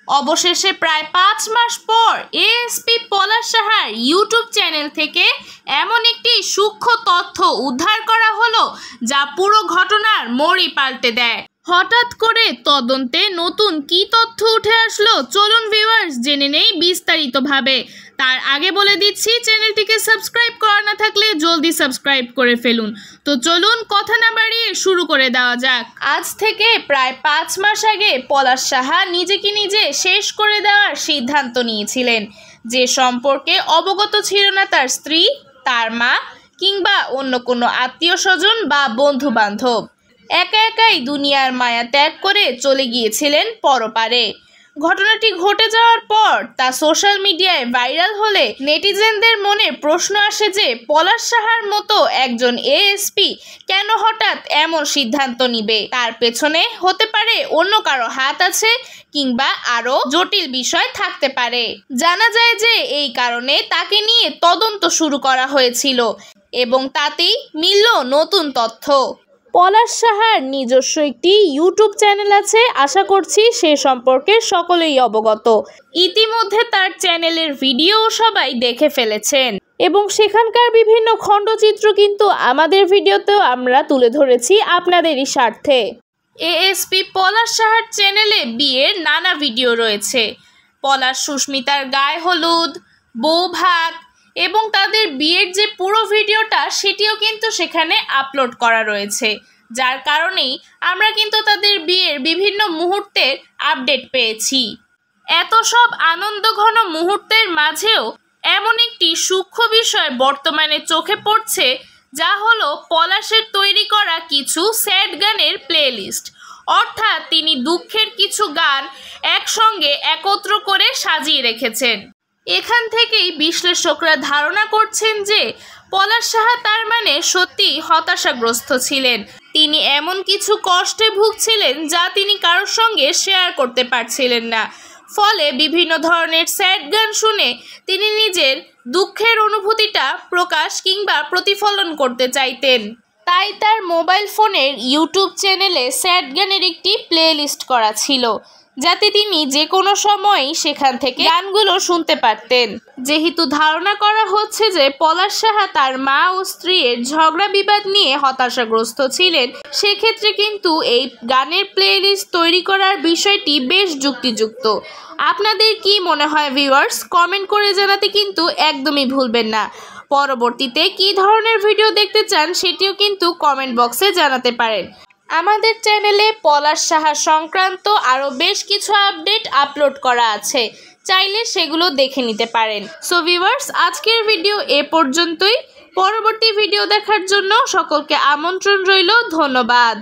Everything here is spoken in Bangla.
অবশেষে প্রায় 5 মাস পর এএসপি পলাশ সাহার ইউটিউব চ্যানেল থেকে এমন একটি সূক্ষ্ম তথ্য উদ্ধার করা হলো যা পুরো ঘটনার মোড়ই পাল্টে দেয়। হঠাৎ করে তদন্তে নতুন কি তথ্য উঠে আসলো, চলুন ভিউয়ার্স জেনে নেই বিস্তারিতভাবে। তার আগে বলে দিচ্ছি, চ্যানেলটিকে সাবস্ক্রাইব করা না থাকলে জলদি সাবস্ক্রাইব করে ফেলুন। তো চলুন কথা না বাড়িয়ে শুরু করে দেওয়া যাক। আজ থেকে প্রায় 5 মাস আগে পলাশ সাহা নিজেকে নিজে শেষ করে দেওয়ার সিদ্ধান্ত নিয়েছিলেন, যে সম্পর্কে অবগত ছিল না তার স্ত্রী, তার মা কিংবা অন্য কোনো আত্মীয় স্বজন বা বন্ধু বান্ধব। একা একাই দুনিয়ার মায়া ত্যাগ করে চলে গিয়েছিলেন পরপারে। ঘটনাটি ঘটে যাওয়ার পর তা সোশ্যাল মিডিয়ায় ভাইরাল হলে নেটিজেনদের মনে প্রশ্ন আসে যে পলাশ সাহার মতো একজন এএসপি কেন হঠাৎ এমন সিদ্ধান্ত নিবে। তার পেছনে হতে পারে অন্য কারো হাত আছে কিংবা আরো জটিল বিষয় থাকতে পারে। জানা যায় যে এই কারণে তাকে নিয়ে তদন্ত শুরু করা হয়েছিল এবং তাতেই মিলল নতুন তথ্য। পলাশ সাহার নিজস্ব একটি ইউটিউব চ্যানেল আছে, আশা করছি সে সম্পর্কে সকলেই অবগত। ইতিমধ্যে তার চ্যানেলের ভিডিও সবাই দেখে ফেলেছেন এবং সেখানকার বিভিন্ন খণ্ডচিত্র কিন্তু আমাদের ভিডিওতেও আমরা তুলে ধরেছি আপনাদেরই স্বার্থে। এএসপি পলাশ সাহার চ্যানেলে বিয়ের নানা ভিডিও রয়েছে। পলাশ সুস্মিতার গায়ে হলুদ, বৌভাত এবং তাদের বিয়ের যে পুরো ভিডিওটা সেটিও কিন্তু সেখানে আপলোড করা রয়েছে, যার কারণেই আমরা কিন্তু তাদের বিয়ের বিভিন্ন মুহূর্তের আপডেট পেয়েছি। এত সব আনন্দঘন মুহূর্তের মাঝেও এমন একটি সূক্ষ্ম বিষয় বর্তমানে চোখে পড়ছে, যা হলো পলাশের তৈরি করা কিছু স্যাড গানের প্লেলিস্ট। অর্থাৎ তিনি দুঃখের কিছু গান একসঙ্গে একত্র করে সাজিয়ে রেখেছেন। এখান থেকেই বিশ্লেষকরা ধারণা করছেন যে পলাশ সাহা তার মানে সত্যি হতাশাগ্রস্ত ছিলেন। তিনি এমন কিছু কষ্টে ভুগছিলেন যা তিনি কারোর সঙ্গে শেয়ার করতে পারছিলেন না। ফলে বিভিন্ন ধরনের স্যাড গান শুনে তিনি নিজের দুঃখের অনুভূতিটা প্রকাশ কিংবা প্রতিফলন করতে চাইতেন। তাই তার মোবাইল ফোনের ইউটিউব চ্যানেলে স্যাড গানের একটি প্লেলিস্ট করা ছিল, যাতে তিনি যে কোনো সময়ই সেখান থেকে গানগুলো শুনতে পারতেন। যেহেতু ধারণা করা হচ্ছে যে পলাশ সাহা তার মা ও স্ত্রীর ঝগড়া বিবাদ নিয়ে হতাশাগ্রস্ত ছিলেন, সেক্ষেত্রে কিন্তু এই গানের প্লেলিস্ট তৈরি করার বিষয়টি বেশ যুক্তিযুক্ত। আপনাদের কি মনে হয় ভিউয়ার্স? কমেন্ট করে জানাতে কিন্তু একদমই ভুলবেন না। পরবর্তীতে কী ধরনের ভিডিও দেখতে চান সেটিও কিন্তু কমেন্ট বক্সে জানাতে পারেন। আমাদের চ্যানেলে পলাশ সাহা সংক্রান্ত আরও বেশ কিছু আপডেট আপলোড করা আছে, চাইলে সেগুলো দেখে নিতে পারেন। সো ভিউয়ার্স, আজকের ভিডিও এ পর্যন্তই। পরবর্তী ভিডিও দেখার জন্য সকলকে আমন্ত্রণ রইল। ধন্যবাদ।